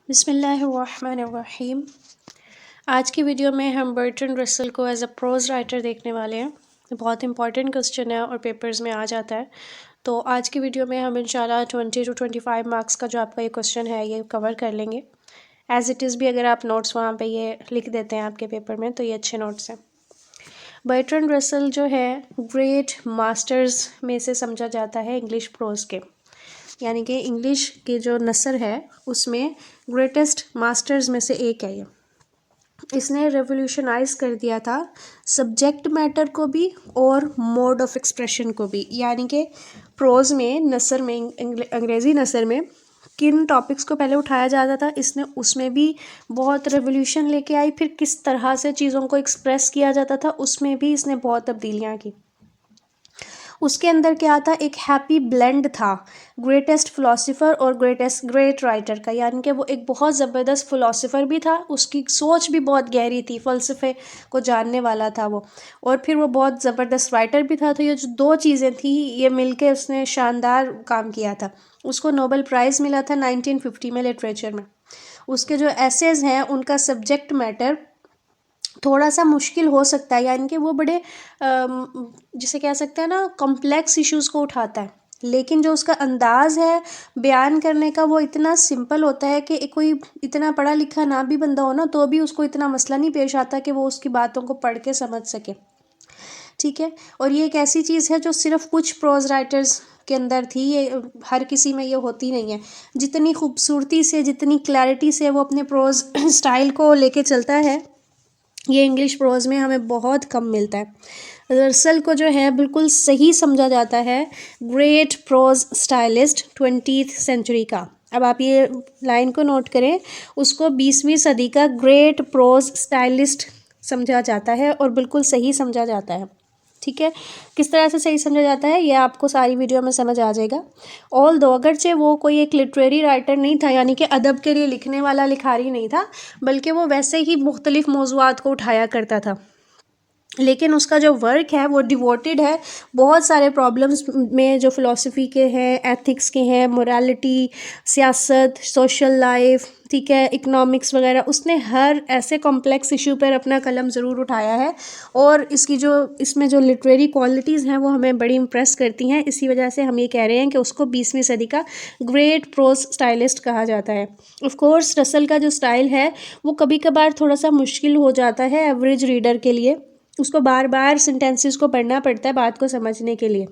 बिस्मिल्लाहिर्रहमानिर्रहीम। आज की वीडियो में हम बर्ट्रैंड रसल को एज अ प्रोज राइटर देखने वाले हैं। बहुत इंपॉर्टेंट क्वेश्चन है और पेपर्स में आ जाता है। तो आज की वीडियो में हम इंशाल्लाह 20 to 25 मार्क्स का जो आपका ये क्वेश्चन है ये कवर कर लेंगे। एज़ इट इज़ भी अगर आप नोट्स वहाँ पे ये लिख देते हैं आपके पेपर में तो ये अच्छे नोट्स हैं। बर्ट्रैंड रसल जो है ग्रेट मास्टर्स में से समझा जाता है इंग्लिश प्रोज के, यानी कि इंग्लिश के जो नसर है उसमें ग्रेटेस्ट मास्टर्स में से एक है ये। इसने रेवोल्यूशनाइज कर दिया था सब्जेक्ट मैटर को भी और मोड ऑफ एक्सप्रेशन को भी, यानी कि प्रोज में नसर में अंग्रेज़ी नसर में किन टॉपिक्स को पहले उठाया जाता था, इसने उसमें भी बहुत रेवोल्यूशन लेके आई। फिर किस तरह से चीज़ों को एक्सप्रेस किया जाता था उसमें भी इसने बहुत तब्दीलियाँ की। उसके अंदर क्या था, एक हैप्पी ब्लेंड था ग्रेटेस्ट फ़िलासफ़र और ग्रेट राइटर का, यानी कि वो एक बहुत ज़बरदस्त फ़िलासफ़र भी था, उसकी सोच भी बहुत गहरी थी, फ़लसफ़े को जानने वाला था वो, और फिर वो बहुत ज़बरदस्त राइटर भी था। तो ये जो दो चीज़ें थी ये मिलके उसने शानदार काम किया था। उसको नोबेल प्राइज़ मिला था 1950 में लिटरेचर में। उसके जो एसेज हैं उनका सब्जेक्ट मैटर थोड़ा सा मुश्किल हो सकता है, यानी कि वो बड़े जिसे कह सकते हैं ना कॉम्प्लेक्स इश्यूज़ को उठाता है, लेकिन जो उसका अंदाज़ है बयान करने का वो इतना सिंपल होता है कि कोई इतना पढ़ा लिखा ना भी बंदा हो ना तो भी उसको इतना मसला नहीं पेश आता कि वो उसकी बातों को पढ़ के समझ सके। ठीक है, और ये एक ऐसी चीज़ है जो सिर्फ कुछ प्रोज राइटर्स के अंदर थी, ये हर किसी में ये होती नहीं है। जितनी खूबसूरती से जितनी क्लैरिटी से वो अपने प्रोज स्टाइल को लेके चलता है ये इंग्लिश प्रोज में हमें बहुत कम मिलता है। रसल को जो है बिल्कुल सही समझा जाता है great pros stylist 20th century का। अब आप ये लाइन को नोट करें, उसको 20वीं सदी का ग्रेट प्रोज स्टाइलिस्ट समझा जाता है और बिल्कुल सही समझा जाता है। ठीक है, किस तरह से सही समझा जाता है ये आपको सारी वीडियो में समझ आ जाएगा। ऑल दो अगरचे वो कोई एक लिटरेरी राइटर नहीं था, यानी कि अदब के लिए लिखने वाला लिखारी नहीं था, बल्कि वो वैसे ही मुख्तलिफ मौज़ूआत को उठाया करता था, लेकिन उसका जो वर्क है वो डिवोटेड है बहुत सारे प्रॉब्लम्स में जो फ़िलासफ़ी के हैं, एथिक्स के हैं, मोरालिटी, सियासत, सोशल लाइफ, ठीक है, इकोनॉमिक्स वगैरह। उसने हर ऐसे कॉम्प्लेक्स इशू पर अपना कलम ज़रूर उठाया है और इसमें जो लिटरेरी क्वालिटीज़ हैं वो हमें बड़ी इम्प्रेस करती हैं। इसी वजह से हम ये कह रहे हैं कि उसको 20वीं सदी का ग्रेट प्रोज स्टाइलिस्ट कहा जाता है। ऑफ कोर्स रसल का जो स्टाइल है वो कभी कभार थोड़ा सा मुश्किल हो जाता है एवरेज रीडर के लिए, उसको बार बार सेंटेंसेस को पढ़ना पड़ता है बात को समझने के लिए,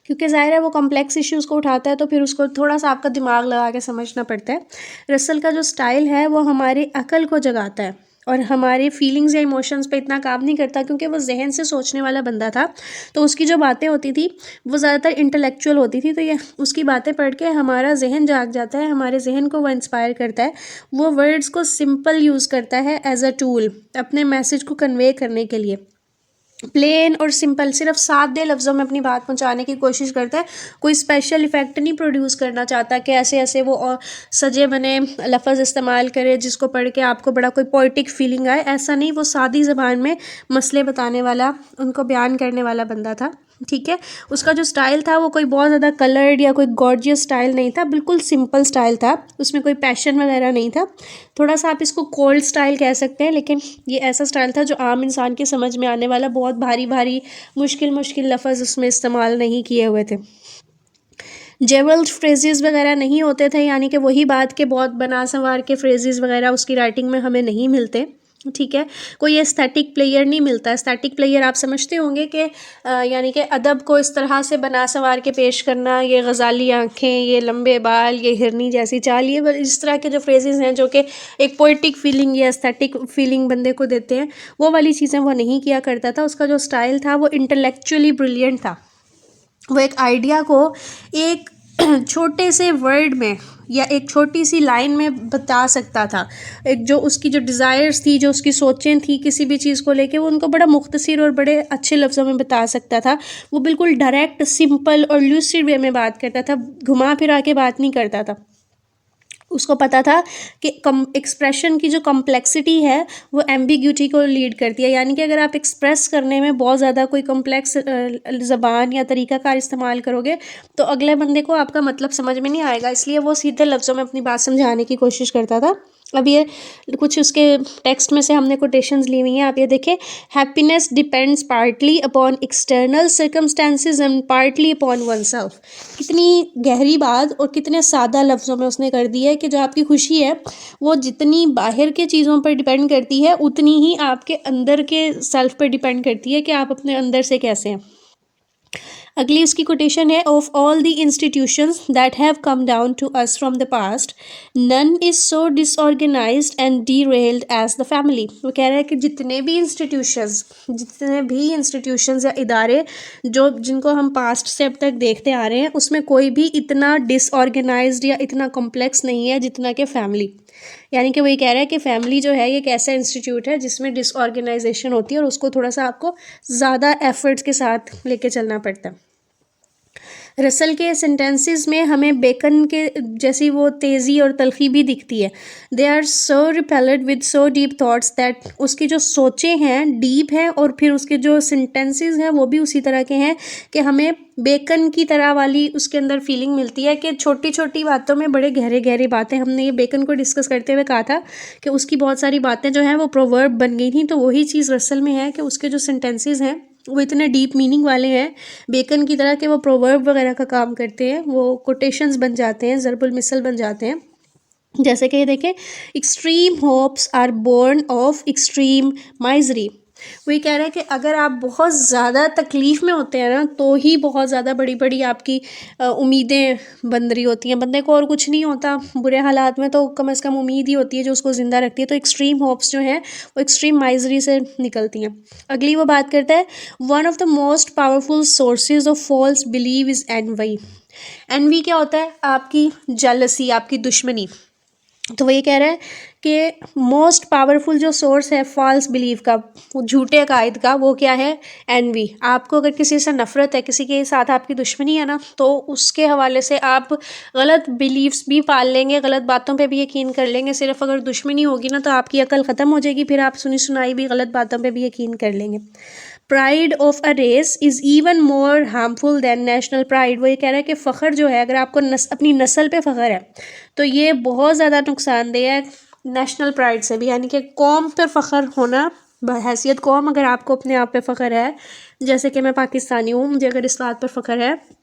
क्योंकि ज़ाहिर है वो कॉम्प्लेक्स इश्यूज़ को उठाता है तो फिर उसको थोड़ा सा आपका दिमाग लगा के समझना पड़ता है। रसल का जो स्टाइल है वो हमारी अकल को जगाता है और हमारी फीलिंग्स या इमोशंस पे इतना काम नहीं करता, क्योंकि वो जहन से सोचने वाला बंदा था। तो उसकी जो बातें होती थी वो ज़्यादातर इंटेलेक्चुअल होती थी, तो ये उसकी बातें पढ़ के हमारा जहन जाग जाता है, हमारे जहन को वो इंस्पायर करता है। वो वर्ड्स को सिंपल यूज़ करता है एज अ टूल अपने मैसेज को कन्वे करने के लिए। प्लेन और सिंपल सिर्फ सादे लफ्ज़ों में अपनी बात पहुंचाने की कोशिश करता है, कोई स्पेशल इफ़ेक्ट नहीं प्रोड्यूस करना चाहता कि ऐसे ऐसे वो और सजे बने लफ्ज़ इस्तेमाल करे जिसको पढ़ के आपको बड़ा कोई पोइटिक फीलिंग आए। ऐसा नहीं, वो सादी ज़बान में मसले बताने वाला, उनको बयान करने वाला बंदा था। ठीक है, उसका जो स्टाइल था वो कोई बहुत ज़्यादा कलर्ड या कोई गॉर्जियस स्टाइल नहीं था, बिल्कुल सिंपल स्टाइल था, उसमें कोई पैशन वगैरह नहीं था। थोड़ा सा आप इसको कोल्ड स्टाइल कह सकते हैं, लेकिन ये ऐसा स्टाइल था जो आम इंसान के समझ में आने वाला, बहुत भारी भारी मुश्किल मुश्किल लफ्ज़ उसमें इस्तेमाल नहीं किए हुए थे। जेवल्ड फ्रेजेस वगैरह नहीं होते थे, यानी कि वही बात के बहुत बना संवार के फ्रेजेस वगैरह उसकी राइटिंग में हमें नहीं मिलते। ठीक है, कोई एस्थेटिक प्लेयर नहीं मिलता। एस्थेटिक प्लेयर आप समझते होंगे कि यानी कि अदब को इस तरह से बना संवार के पेश करना, ये गज़ाली आँखें, ये लंबे बाल, ये हिरनी जैसी चाल, ये इस तरह के जो फ्रेजेस हैं जो कि एक पोइटिक फीलिंग या एस्थेटिक फीलिंग बंदे को देते हैं, वो वाली चीज़ें वो नहीं किया करता था। उसका जो स्टाइल था वो इंटेलेक्चुअली ब्रिलियंट था। वो एक आइडिया को एक छोटे से वर्ड में या एक छोटी सी लाइन में बता सकता था। एक जो उसकी जो डिज़ायर्स थी, जो उसकी सोचें थी किसी भी चीज़ को लेके, वो उनको बड़ा मुख्तसर और बड़े अच्छे लफ्ज़ों में बता सकता था। वो बिल्कुल डायरेक्ट, सिंपल और लूसिड वे में बात करता था, घुमा फिरा के बात नहीं करता था। उसको पता था कि एक्सप्रेशन की जो कॉम्प्लेक्सिटी है वो एम्बिग्यूटी को लीड करती है, यानी कि अगर आप एक्सप्रेस करने में बहुत ज़्यादा कोई कॉम्प्लेक्स ज़बान या तरीक़ाकार इस्तेमाल करोगे तो अगले बंदे को आपका मतलब समझ में नहीं आएगा, इसलिए वो सीधे लफ्ज़ों में अपनी बात समझाने की कोशिश करता था। अब ये कुछ उसके टेक्स्ट में से हमने कोटेशंस ली हुई हैं, आप ये देखें। Happiness depends partly upon external circumstances and partly upon one self. कितनी गहरी बात और कितने सादा लफ्ज़ों में उसने कर दी है कि जो आपकी खुशी है वो जितनी बाहर के चीज़ों पर डिपेंड करती है उतनी ही आपके अंदर के सेल्फ पर डिपेंड करती है कि आप अपने अंदर से कैसे हैं। अगली उसकी कोटेशन है, of all the institutions that have come down to us from the past none is so disorganised and derailed as the family. वो कह रहा है कि जितने भी इंस्टीट्यूशंस या इदारे जो जिनको हम पास्ट से अब तक देखते आ रहे हैं उसमें कोई भी इतना डिसऑर्गेनाइज्ड या इतना कॉम्प्लेक्स नहीं है जितना कि फैमिली। यानी कि वही कह रहा है कि फैमिली जो है ये एक ऐसा इंस्टीट्यूट है जिसमें डिसऑर्गेनाइजेशन होती है और उसको थोड़ा सा आपको ज़्यादा एफर्ट्स के साथ लेके चलना पड़ता है। रसल के सेंटेंसेस में हमें बेकन के जैसी वो तेज़ी और तलखी भी दिखती है। They are so repelled with so deep thoughts that उसकी जो सोचें हैं डीप हैं और फिर उसके जो सेंटेंसेस हैं वो भी उसी तरह के हैं कि हमें बेकन की तरह वाली उसके अंदर फीलिंग मिलती है कि छोटी छोटी बातों में बड़े गहरे गहरी बातें। हमने ये बेकन को डिस्कस करते हुए कहा था कि उसकी बहुत सारी बातें जो हैं वो प्रोवर्ब बन गई थी, तो वही चीज़ रसल में है कि उसके जो सेंटेंसेस हैं वो इतने डीप मीनिंग वाले हैं बेकन की तरह कि वो प्रोवर्ब वगैरह का काम करते हैं, वो कोटेशंस बन जाते हैं, ज़रबुल मिसल बन जाते हैं। जैसे कि देखें, extreme hopes are born of extreme misery. वो ये कह रहा है कि अगर आप बहुत ज़्यादा तकलीफ़ में होते हैं ना तो ही बहुत ज़्यादा बड़ी बड़ी आपकी उम्मीदें बन रही होती हैं। बंदे को और कुछ नहीं होता बुरे हालात में तो कम से कम उम्मीद ही होती है जो उसको ज़िंदा रखती है। तो एक्सट्रीम होप्स जो हैं वो एक्सट्रीम माइजरी से निकलती हैं। अगली वो बात करता है, one of the most powerful sources of false believe is envy. Envy क्या होता है? आपकी जेलसी, आपकी दुश्मनी। तो वो ये कह रहा है कि मोस्ट पावरफुल जो सोर्स है फॉल्स बिलीव का, झूठे अकायद का, वो क्या है? एनवी। आपको अगर किसी से नफ़रत है, किसी के साथ आपकी दुश्मनी है ना, तो उसके हवाले से आप गलत बिलीव्स भी पाल लेंगे, गलत बातों पे भी यकीन कर लेंगे। सिर्फ अगर दुश्मनी होगी ना तो आपकी अकल ख़त्म हो जाएगी, फिर आप सुनी सुनाई भी गलत बातों पे भी यकीन कर लेंगे। Pride of a race is even more harmful than national pride. वो ये कह रहा है कि फ़ख्र जो है, अगर आपको अपनी नस्ल पे फ़ख्र है तो ये बहुत ज़्यादा नुकसानदेह है नेशनल प्राइड से भी। यानी कि कौम पर फ़ख्र होना, बहैसियत कौम अगर आपको अपने आप पे फ़ख्र है, जैसे कि मैं पाकिस्तानी हूँ, मुझे अगर इस बात पर फ़ख्र है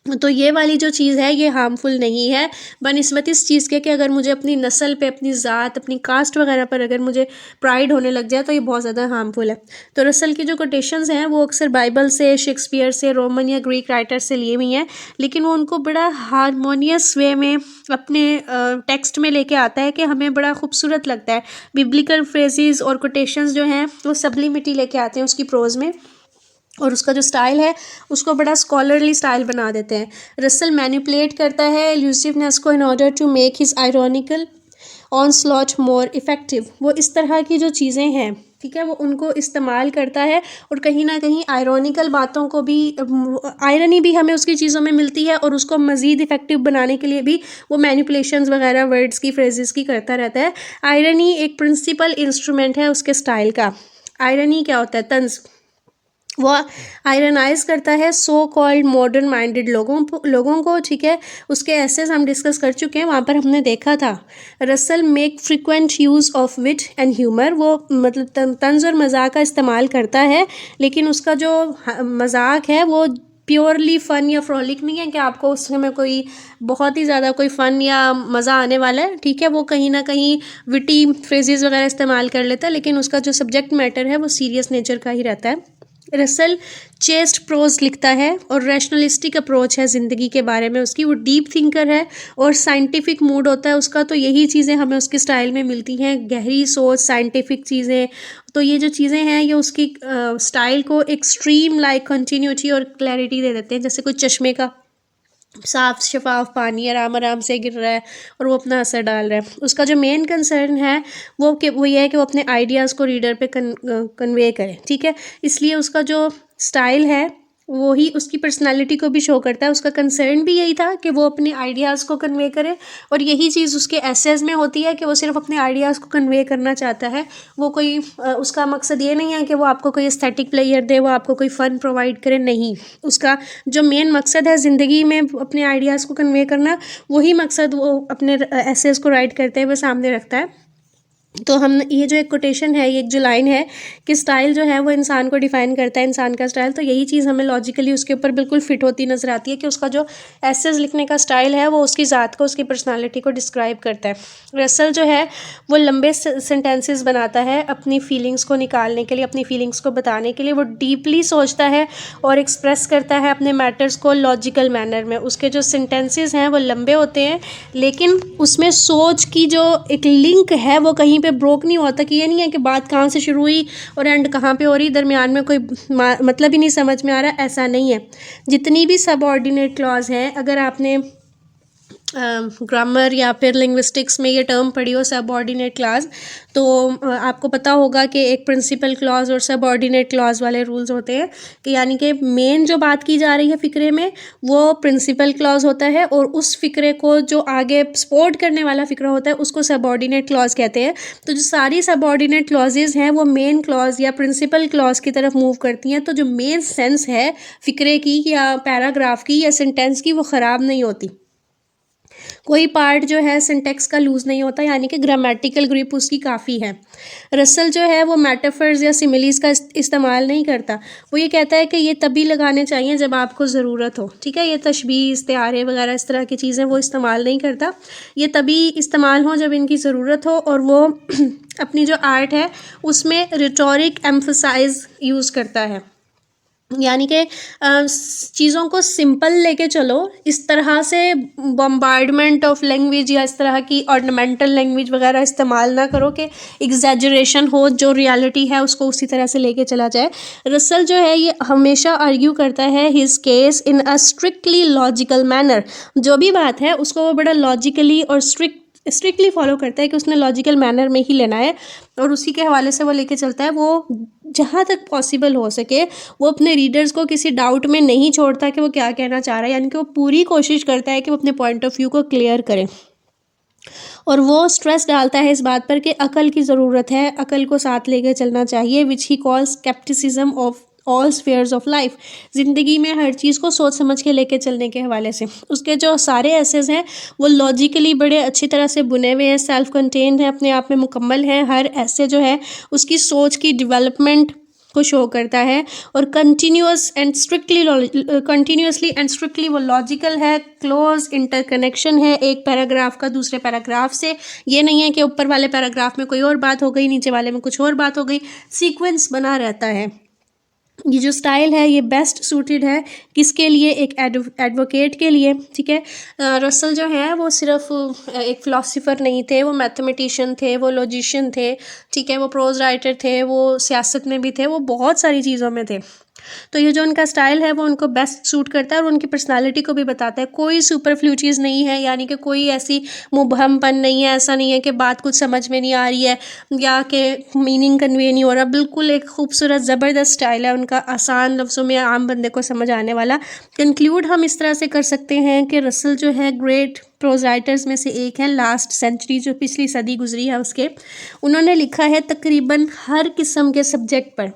तो ये वाली जो चीज़ है ये हार्मफुल नहीं है बनिस्बत इस चीज़ के कि अगर मुझे अपनी नस्ल पे, अपनी ज़ात, अपनी कास्ट वगैरह पर अगर मुझे प्राइड होने लग जाए तो ये बहुत ज़्यादा हार्मफुल है। तो रसल की जो कोटेशंस हैं वो अक्सर बाइबल से, शेक्सपियर से, रोमन या ग्रीक राइटर से लिए हुई हैं, लेकिन वो उनको बड़ा हारमोनियस वे में अपने टेक्स्ट में लेके आता है कि हमें बड़ा खूबसूरत लगता है। बिब्लिकल फ्रेजेस और कोटेशंस जो हैं वो सब्लिमिटी लेके आते हैं उसकी प्रोज में, और उसका जो स्टाइल है उसको बड़ा स्कॉलरली स्टाइल बना देते हैं। रसल मैनिपुलेट करता है एल्यूसिवनेस को in order to make his ironical onslaught more effective. वो इस तरह की जो चीज़ें हैं, ठीक है, वो उनको इस्तेमाल करता है और कहीं ना कहीं आयरॉनिकल बातों को भी, आयरनी भी हमें उसकी चीज़ों में मिलती है और उसको मज़ीद इफ़ेक्टिव बनाने के लिए भी वो मैनिपुलेशंस वगैरह वर्ड्स की, फ्रेजेस की करता रहता है। आयरनी एक प्रिंसिपल इंस्ट्रूमेंट है उसके स्टाइल का। आयरनी क्या होता है? तंज। वो आयरनाइज करता है सो कॉल्ड मॉडर्न माइंडेड लोगों को, ठीक है। उसके ऐसे हम डिस्कस कर चुके हैं, वहाँ पर हमने देखा था Russell make frequent use of wit and humour. वो मतलब तंज और मजाक का इस्तेमाल करता है, लेकिन उसका जो मजाक है वो प्योरली फ़न या फ्रॉलिक नहीं है कि आपको उसमें कोई बहुत ही ज़्यादा कोई फ़न या मज़ा आने वाला है, ठीक है। वो कहीं ना कहीं विटी फ्रेजेस वगैरह इस्तेमाल कर लेता है, लेकिन उसका जो सब्जेक्ट मैटर है वो सीरियस नेचर का ही रहता है। रसल चेस्ट प्रोज लिखता है और रैशनलिस्टिक अप्रोच है ज़िंदगी के बारे में उसकी। वो डीप थिंकर है और साइंटिफिक मूड होता है उसका, तो यही चीज़ें हमें उसके स्टाइल में मिलती हैं, गहरी सोच, साइंटिफिक चीज़ें। तो ये जो चीज़ें हैं ये उसकी स्टाइल को एक्सट्रीम लाइक कंटिन्यूटी और क्लैरिटी दे देते हैं। जैसे कोई चश्मे का साफ शफाफ पानी आराम आराम से गिर रहा है और वो अपना असर डाल रहा है। उसका जो मेन कंसर्न है वो ये है कि वो अपने आइडियाज़ को रीडर पे कन्वे करे, ठीक है। इसलिए उसका जो स्टाइल है वो ही उसकी पर्सनालिटी को भी शो करता है। उसका कंसर्न भी यही था कि वो अपने आइडियाज़ को कन्वे करे, और यही चीज़ उसके एसेज में होती है कि वो सिर्फ अपने आइडियाज़ को कन्वे करना चाहता है। वो कोई उसका मकसद ये नहीं है कि वो आपको कोई एस्थेटिक प्लेयर दे, वो आपको कोई फ़न प्रोवाइड करे, नहीं। उसका जो मेन मकसद है ज़िंदगी में अपने आइडियाज़ को कन्वे करना, वही मकसद वो अपने एसेज को राइट करते हुए सामने रखता है। तो हम ये जो एक कोटेशन है, ये एक जो लाइन है कि स्टाइल जो है वो इंसान को डिफ़ाइन करता है, इंसान का स्टाइल, तो यही चीज़ हमें लॉजिकली उसके ऊपर बिल्कुल फिट होती नज़र आती है कि उसका जो एसेज लिखने का स्टाइल है वो उसकी ज़ात को, उसकी पर्सनालिटी को डिस्क्राइब करता है। रसल जो है वो लंबे सेंटेंसेस बनाता है अपनी फीलिंग्स को निकालने के लिए, अपनी फीलिंग्स को बताने के लिए। वो डीपली सोचता है और एक्सप्रेस करता है अपने मैटर्स को लॉजिकल मैनर में। उसके जो सेंटेंसेस हैं वो लंबे होते हैं, लेकिन उसमें सोच की जो एक लिंक है वो कहीं पे ब्रोक नहीं होता, कि ये नहीं है कि बात कहाँ से शुरू हुई और एंड कहाँ पे हो रही, दरमियान में कोई मतलब ही नहीं समझ में आ रहा, ऐसा नहीं है। जितनी भी सबऑर्डिनेट क्लॉज हैं, अगर आपने ग्रामर या फिर लिंग्विस्टिक्स में ये टर्म पढ़ी हो सबऑर्डिनेट क्लॉज, तो आपको पता होगा कि एक प्रिंसिपल क्लॉज और सबऑर्डिनेट क्लॉज वाले रूल्स होते हैं, कि यानी कि मेन जो बात की जा रही है फ़िक्रे में वो प्रिंसिपल क्लॉज होता है, और उस फ़िक्रे को जो आगे सपोर्ट करने वाला फ़िक्रा होता है उसको सबऑर्डिनेट क्लॉज कहते हैं। तो जो सारी सबऑर्डिनेट क्लॉजेज़ हैं वो मेन क्लॉज या प्रिंसिपल क्लॉज की तरफ मूव करती हैं, तो जो मेन सेंस है फ़िक्रे की या पैराग्राफ की या सेंटेंस की वो ख़राब नहीं होती। कोई पार्ट जो है सिंटेक्स का लूज़ नहीं होता, यानी कि ग्रामेटिकल ग्रिप उसकी काफ़ी है। रसल जो है वो मेटाफर्स या सिमिलीज़ का इस्तेमाल नहीं करता। वो ये कहता है कि ये तभी लगाने चाहिए जब आपको ज़रूरत हो, ठीक है। ये तशबीह, इस्तिआरे वगैरह इस तरह की चीज़ें वो इस्तेमाल नहीं करता। ये तभी इस्तेमाल हो जब इनकी ज़रूरत हो, और वो अपनी जो आर्ट है उसमें रिटोरिक एम्फसाइज यूज़ करता है, यानी कि चीज़ों को सिंपल लेके चलो। इस तरह से बम्बार्डमेंट ऑफ लैंग्वेज या इस तरह की ऑर्नामेंटल लैंग्वेज वगैरह इस्तेमाल ना करो कि एग्जैजरेशन हो, जो रियलिटी है उसको उसी तरह से लेके चला जाए। रसल जो है ये हमेशा आर्ग्यू करता है his case in a strictly logical manner. जो भी बात है उसको वो बड़ा लॉजिकली और स्ट्रिक्टली फॉलो करता है कि उसने लॉजिकल मैनर में ही लेना है, और उसी के हवाले से वो लेके चलता है। वो जहाँ तक पॉसिबल हो सके वो अपने रीडर्स को किसी डाउट में नहीं छोड़ता कि वो क्या कहना चाह रहा है, यानी कि वो पूरी कोशिश करता है कि वो अपने पॉइंट ऑफ व्यू को क्लियर करें, और वो स्ट्रेस डालता है इस बात पर कि अकल की ज़रूरत है, अकल को साथ लेकर चलना चाहिए, which he calls scepticism of all spheres of life. ज़िंदगी में हर चीज़ को सोच समझ के लेके चलने के हवाले से उसके जो सारे एसेस हैं वो लॉजिकली बड़े अच्छी तरह से बुने हुए हैं, सेल्फ कंटेन्ड हैं, अपने आप में मुकम्मल हैं। हर ऐसे जो है उसकी सोच की डेवलपमेंट को शो करता है, और कंटिन्यूसली एंड स्ट्रिक्टली वो लॉजिकल है, क्लोज इंटरकनेक्शन है एक पैराग्राफ का दूसरे पैराग्राफ से। ये नहीं है कि ऊपर वाले पैराग्राफ में कोई और बात हो गई, नीचे वाले में कुछ और बात हो गई, सीक्वेंस बना रहता है। ये जो स्टाइल है ये बेस्ट सूटेड है किसके लिए, एक एडवोकेट के लिए, ठीक है। रसल जो है वो सिर्फ एक फ़िलासफ़र नहीं थे, वो मैथमेटिशियन थे, वो लॉजिशियन थे, ठीक है, वो प्रोज राइटर थे, वो सियासत में भी थे, वो बहुत सारी चीज़ों में थे। तो ये जो उनका स्टाइल है वो उनको बेस्ट सूट करता है और उनकी पर्सनालिटी को भी बताता है। कोई सुपरफ्लू चीज़ नहीं है, यानी कि कोई ऐसी मुबहमपन नहीं है, ऐसा नहीं है कि बात कुछ समझ में नहीं आ रही है या कि मीनिंग कन्वे नहीं हो रहा। बिल्कुल एक खूबसूरत ज़बरदस्त स्टाइल है उनका, आसान लफ्ज़ों में आम बंदे को समझ आने वाला। कंक्लूड हम इस तरह से कर सकते हैं कि रसल जो है ग्रेट प्रोज राइटर्स में से एक है, लास्ट सेंचुरी जो पिछली सदी गुजरी है उसके। उन्होंने लिखा है तकरीबन हर किस्म के सब्जेक्ट पर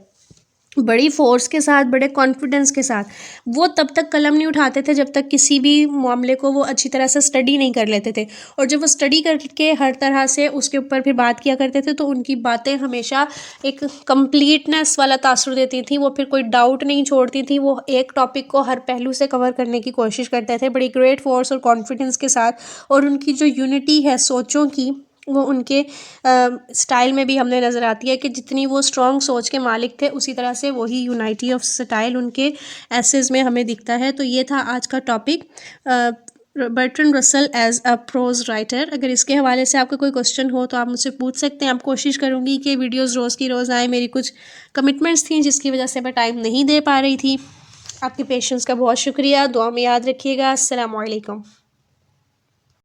बड़ी फोर्स के साथ, बड़े कॉन्फिडेंस के साथ। वो तब तक कलम नहीं उठाते थे जब तक किसी भी मामले को वो अच्छी तरह से स्टडी नहीं कर लेते थे, और जब वो स्टडी करके हर तरह से उसके ऊपर फिर बात किया करते थे तो उनकी बातें हमेशा एक कंप्लीटनेस वाला तासुर देती थी। वो फिर कोई डाउट नहीं छोड़ती थी, वो एक टॉपिक को हर पहलू से कवर करने की कोशिश करते थे बड़ी ग्रेट फोर्स और कॉन्फिडेंस के साथ। और उनकी जो यूनिटी है सोचों की, वो उनके स्टाइल में भी हमें नज़र आती है कि जितनी वो स्ट्रॉन्ग सोच के मालिक थे उसी तरह से वही यूनाइटी ऑफ स्टाइल उनके एसेस में हमें दिखता है। तो ये था आज का topic, Bertrand Russell as a prose writer. अगर इसके हवाले से आपका कोई क्वेश्चन हो तो आप मुझसे पूछ सकते हैं। आप कोशिश करूँगी कि वीडियोज़ रोज़ की रोज़ आए। मेरी कुछ कमिटमेंट्स थी जिसकी वजह से मैं टाइम नहीं दे पा रही थी। आपके पेशेंस का बहुत शुक्रिया। दुआ में याद रखिएगा। अस्सलाम वालेकुम।